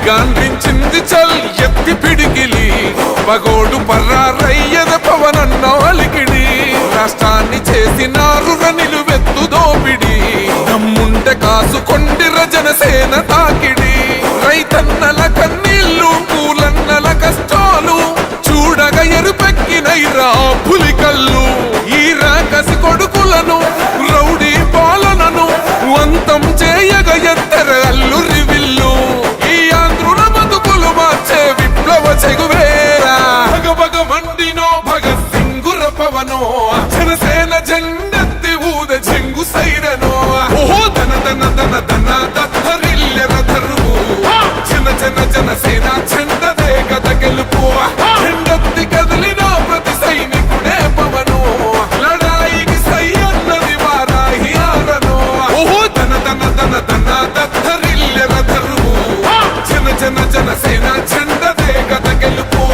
గాంధించింది చల్ ఎత్తి పిడికిలి పగోడు పర్రారయ్యద పవనన్న అలికిడి రాష్ట్రాన్ని చేసినారు నిలువెత్తు దోపిడి దమ్ముంటే కాసుకొండిర జనసేన తాకిడి రైతన్నల కన్నీళ్లు పూలన్నల కష్టాలు చూడగా ఎరుపెక్కినైరా పులికల్లు ఈ రాకసి కొడుకులను రౌడీ పాలనను అంతం చేయగ ఎత్తర అల్లు రివిల్లు ఈ ఆంధ్రుల బతుకులు మార్చే విప్లవ చెగువేరా భగభగ మండినో భగత్ సింగుర పవనో జనసేన జెండెత్తి ఊద చెంగు సైరనో ఓహో దన దన దన దన దత్తరిల్లెర ధరువు జన జన జనసేన చెండదే గద గెలుపు జెండెత్తి కదిలిన ప్రతి సైనికుడే పవనో లడాయికి సై అన్నది వారాహి ఆరనో ఓహో దన దన దన దన దత్తరిల్లెర ధరువు జన జన జనసేన చెండదే గద గెలుపు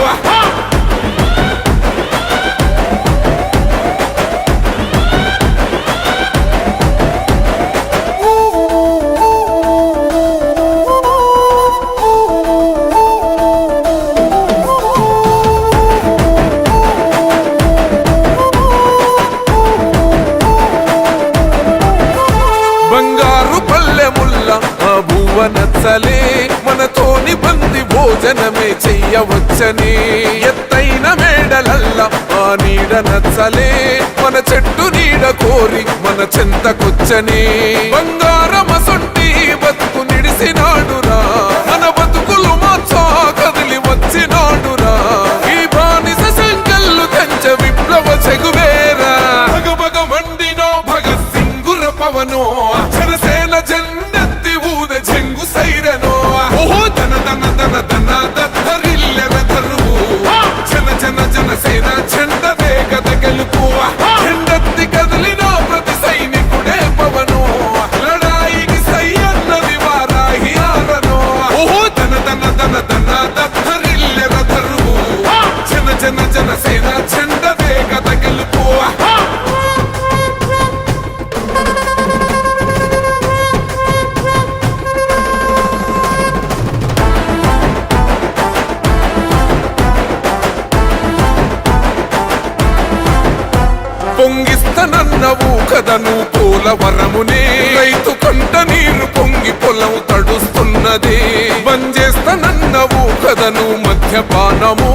బంగారు పల్లెముల్ల ఆ భువ నచ్చలే మనతోని బంది భోజనమే చెయ్యవచ్చని ఎత్తైన మేడలల్ల ఆ నీడ నచ్చలే మన చెట్టు నీడ కోరి మన చెంతకొచ్చని బంగారమసొంటి బతుకు నిడిసినాడురా మన బతుకులు మార్చా కదిలి వచ్చినాడురా ఈ బానిస సంకల్లు కంచె విప్లవ చెగువేరా భగభగ మండినో భగత్ సింగుర పవనో జనసేన జెండెత్తి ఊద చెంగు సైరనో ఓహో దన దన దన దన దత్తరిల్లెర ధరువు జన జన జనసేన చెండదే గద గెలుపు జెండెత్తి కదిలిన ప్రతి సైనికుడే పవనో లడాయికి సై అన్నది వారాహి ఆరనో ఓహో దన దన దన దన దత్తరిల్లెర ధరువు జన జన జనసేన చెండదే గద గెలుపు పొంగిస్తనన్నవు కదను పోలవరమునే రైతు కంట నీరు పొంగి పొలం తడుస్తున్నది బంజేస్తనన్నవు కదను మద్యపానము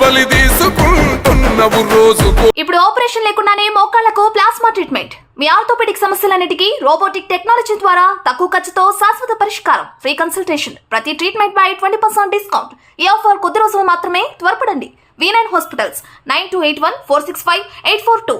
బలి తీసుకుంటున్నవు రోజుకు. ఇప్పుడు ఆపరేషన్ లేకుండానే మోకాళ్లకు ప్లాస్మా ట్రీట్మెంట్. మీ ఆర్థోపెడిక్ సమస్యలన్నిటికీ రోబోటిక్ టెక్నాలజీ ద్వారా తక్కువ ఖర్చుతో శాశ్వత పరిష్కారం. Free consultation. ప్రతి ట్రీట్మెంట్ పై 20% డిస్కౌంట్. ఈ ఆఫర్ కొద్ది రోజులు మాత్రమే. త్వరపడండి. V9 hospitals 9281465842.